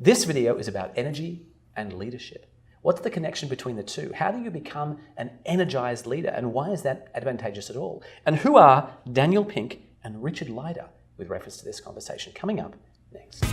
This video is about energy and leadership. What's the connection between the two? How do you become an energized leader, and why is that advantageous at all? And who are Daniel Pink and Richard Leider with reference to this conversation? Coming up next.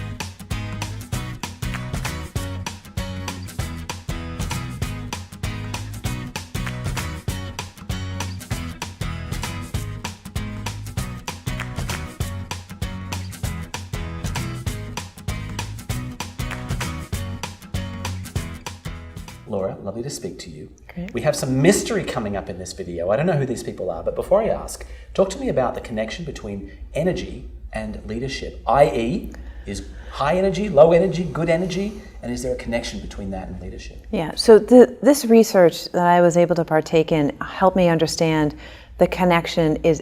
Laura, lovely to speak to you. Great. We have some mystery coming up in this video. I don't know who these people are, but before I ask, talk to me about the connection between energy and leadership, i.e., is high energy, low energy, good energy, and is there a connection between that and leadership? Yeah, so this research that I was able to partake in helped me understand the connection is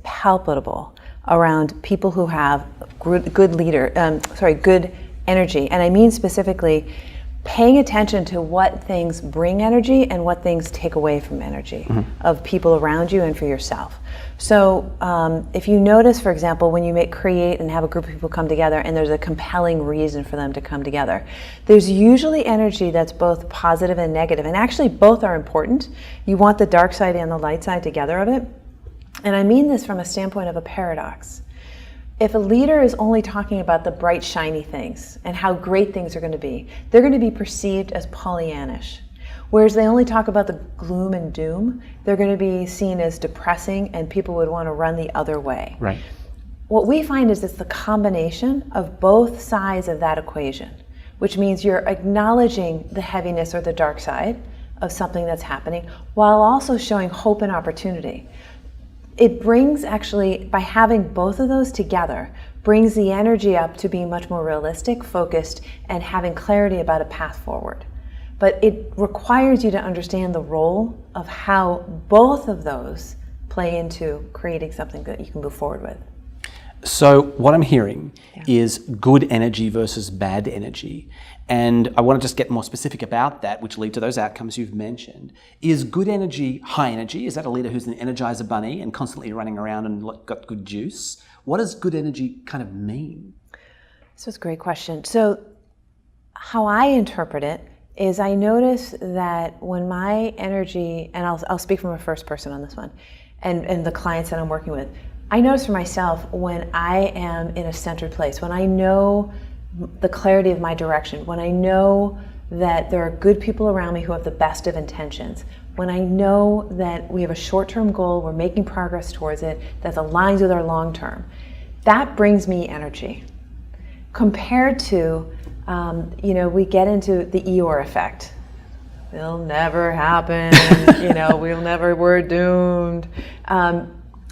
palpable around people who have good energy. And I mean specifically paying attention to what things bring energy and what things take away from energy of people around you and for yourself. So if you notice, for example, when you create and have a group of people come together and there's a compelling reason for them to come together, there's usually energy that's both positive and negative. And actually both are important. You want the dark side and the light side together of it. And I mean this from a standpoint of a paradox. If a leader is only talking about the bright, shiny things and how great things are going to be, they're going to be perceived as Pollyannish. Whereas they only talk about the gloom and doom, they're going to be seen as depressing and people would want to run the other way. Right. What we find is it's the combination of both sides of that equation, which means you're acknowledging the heaviness or the dark side of something that's happening while also showing hope and opportunity. It brings, actually, by having both of those together, brings the energy up to being much more realistic, focused, and having clarity about a path forward. But it requires you to understand the role of how both of those play into creating something that you can move forward with. So what I'm hearing is good energy versus bad energy. And I want to just get more specific about that, which lead to those outcomes you've mentioned. Is good energy high energy? Is that a leader who's an energizer bunny and constantly running around and got good juice? What does good energy kind of mean? So it's a great question. So how I interpret it is I notice that when my energy, and I'll speak from a first person on this one, and the clients that I'm working with, I notice for myself when I am in a centered place, when I know the clarity of my direction, when I know that there are good people around me who have the best of intentions, when I know that we have a short-term goal, we're making progress towards it, that aligns with our long-term, that brings me energy. Compared to, we get into the Eeyore effect. It'll never happen, we're doomed.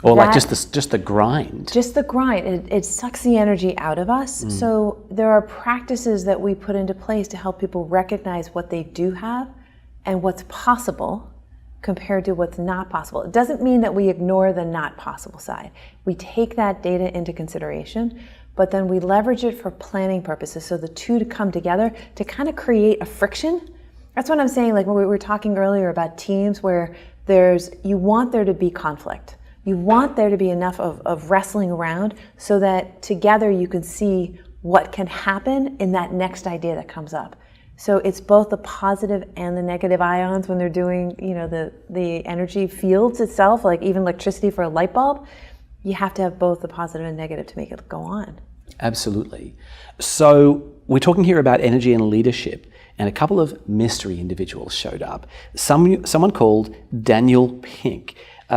Or like just the grind. Just the grind. It sucks the energy out of us. So there are practices that we put into place to help people recognize what they do have and what's possible compared to what's not possible. It doesn't mean that we ignore the not possible side. We take that data into consideration, but then we leverage it for planning purposes. So the two to come together to kind of create a friction. That's what I'm saying, like when we were talking earlier about teams where you want there to be conflict. You want there to be enough of wrestling around so that together you can see what can happen in that next idea that comes up. So it's both the positive and the negative ions when they're doing, the energy fields itself, like even electricity for a light bulb. You have to have both the positive and negative to make it go on. Absolutely. So we're talking here about energy and leadership, and a couple of mystery individuals showed up. Someone called Daniel Pink.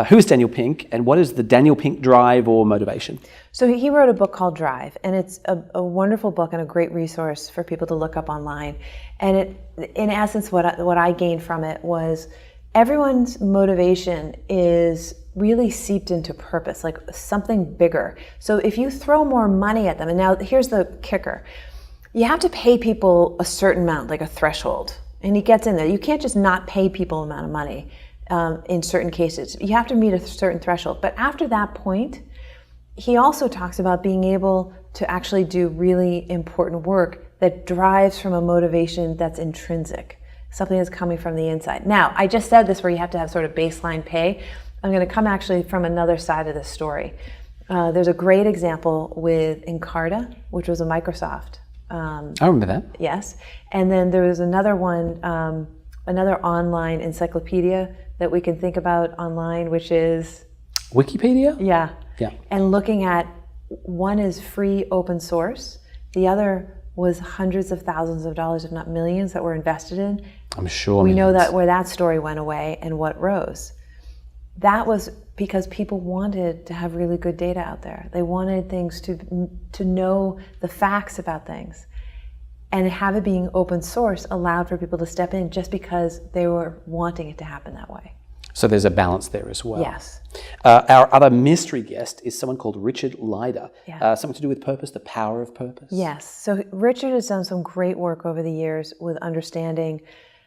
Who is Daniel Pink, and what is the Daniel Pink drive or motivation? So he wrote a book called Drive, and it's a wonderful book and a great resource for people to look up online. And in essence, what I gained from it was everyone's motivation is really seeped into purpose, like something bigger. So if you throw more money at them, and now here's the kicker. You have to pay people a certain amount, like a threshold, and he gets in there. You can't just not pay people an amount of money. In certain cases, you have to meet a certain threshold. But after that point, he also talks about being able to actually do really important work that drives from a motivation that's intrinsic, something that's coming from the inside. Now, I just said this where you have to have sort of baseline pay. I'm going to come actually from another side of the story. There's a great example with Encarta, which was a Microsoft I remember that. Yes. And then there was another one, another online encyclopedia that we can think about online, which is... Wikipedia? Yeah. Yeah. And looking at, one is free open source. The other was hundreds of thousands of dollars, if not millions, that were invested in. I'm sure. We know that where that story went away and what rose. That was because people wanted to have really good data out there. They wanted things to know the facts about things. And have it being open source allowed for people to step in just because they were wanting it to happen that way. So there's a balance there as well. Yes. Our other mystery guest is someone called Richard Leider. Yeah. Something to do with purpose, the power of purpose. Yes. So Richard has done some great work over the years with understanding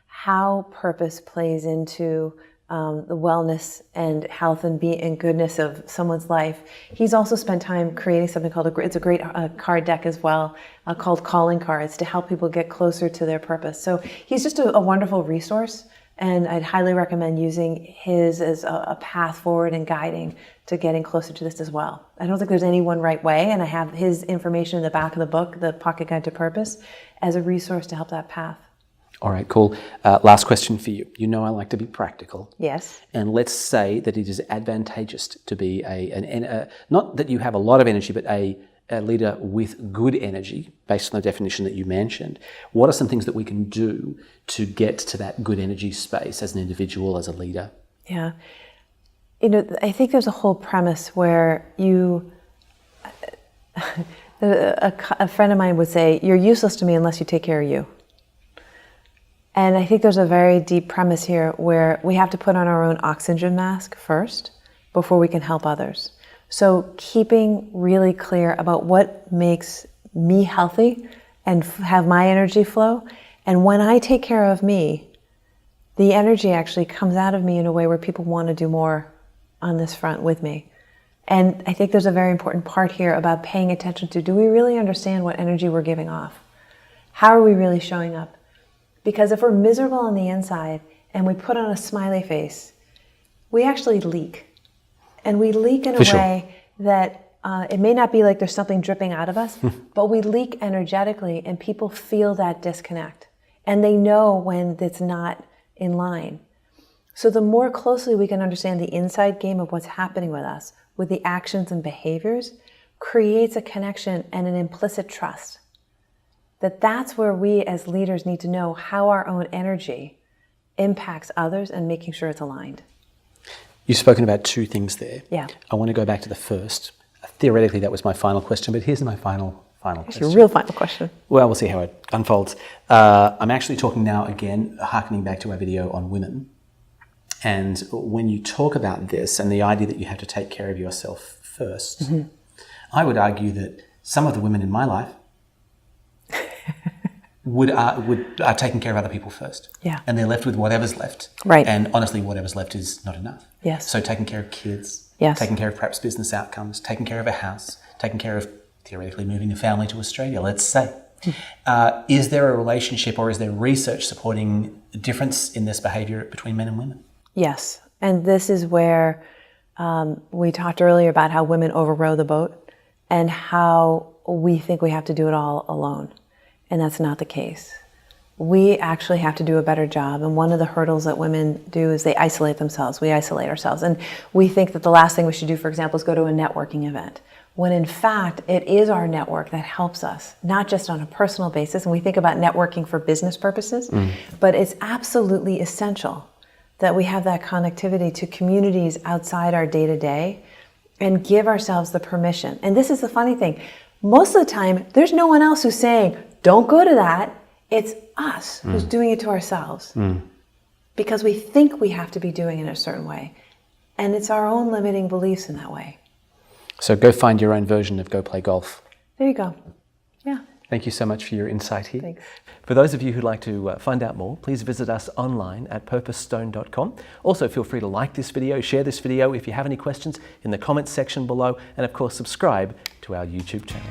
how purpose plays into the wellness and health and goodness of someone's life. He's also spent time creating something called it's a great card deck as well, called calling cards, to help people get closer to their purpose. So he's just a wonderful resource, and I'd highly recommend using his as a path forward and guiding to getting closer to this as well. I don't think there's any one right way, and I have his information in the back of the book, The Pocket Guide to Purpose, as a resource to help that path. All right, cool. Last question for you. You know I like to be practical. Yes. And let's say that it is advantageous to be not that you have a lot of energy, but a leader with good energy, based on the definition that you mentioned. What are some things that we can do to get to that good energy space as an individual, as a leader? Yeah. I think there's a whole premise where a friend of mine would say, you're useless to me unless you take care of you. And I think there's a very deep premise here where we have to put on our own oxygen mask first before we can help others. So keeping really clear about what makes me healthy and have my energy flow. And when I take care of me, the energy actually comes out of me in a way where people want to do more on this front with me. And I think there's a very important part here about paying attention to, do we really understand what energy we're giving off? How are we really showing up? Because if we're miserable on the inside and we put on a smiley face, we actually leak. And we leak in a way that it may not be like there's something dripping out of us, but we leak energetically, and people feel that disconnect. And they know when it's not in line. So the more closely we can understand the inside game of what's happening with us, with the actions and behaviors, creates a connection and an implicit trust. That's where we as leaders need to know how our own energy impacts others and making sure it's aligned. You've spoken about two things there. Yeah. I want to go back to the first. Theoretically, that was my final question, but here's my final question. It's your real final question. Well, we'll see how it unfolds. I'm actually talking now again, harkening back to our video on women. And when you talk about this and the idea that you have to take care of yourself first, I would argue that some of the women in my life are taking care of other people first. Yeah. And they're left with whatever's left. Right. And honestly, whatever's left is not enough. Yes. So taking care of kids, yes, taking care of perhaps business outcomes, taking care of a house, taking care of theoretically moving a family to Australia, let's say. Is there a relationship, or is there research supporting a difference in this behaviour between men and women? Yes. And this is where we talked earlier about how women overrow the boat and how we think we have to do it all alone. And that's not the case. We actually have to do a better job. And one of the hurdles that women do is they isolate themselves. We isolate ourselves. And we think that the last thing we should do, for example, is go to a networking event. When in fact, it is our network that helps us, not just on a personal basis. And we think about networking for business purposes, but it's absolutely essential that we have that connectivity to communities outside our day-to-day and give ourselves the permission. And this is the funny thing. Most of the time, there's no one else who's saying, don't go to that. It's us who's doing it to ourselves because we think we have to be doing it in a certain way. And it's our own limiting beliefs in that way. So go find your own version of go play golf. There you go. Yeah. Thank you so much for your insight here. Thanks. For those of you who'd like to find out more, please visit us online at purposestone.com. Also, feel free to like this video, share this video if you have any questions in the comments section below, and of course, subscribe to our YouTube channel.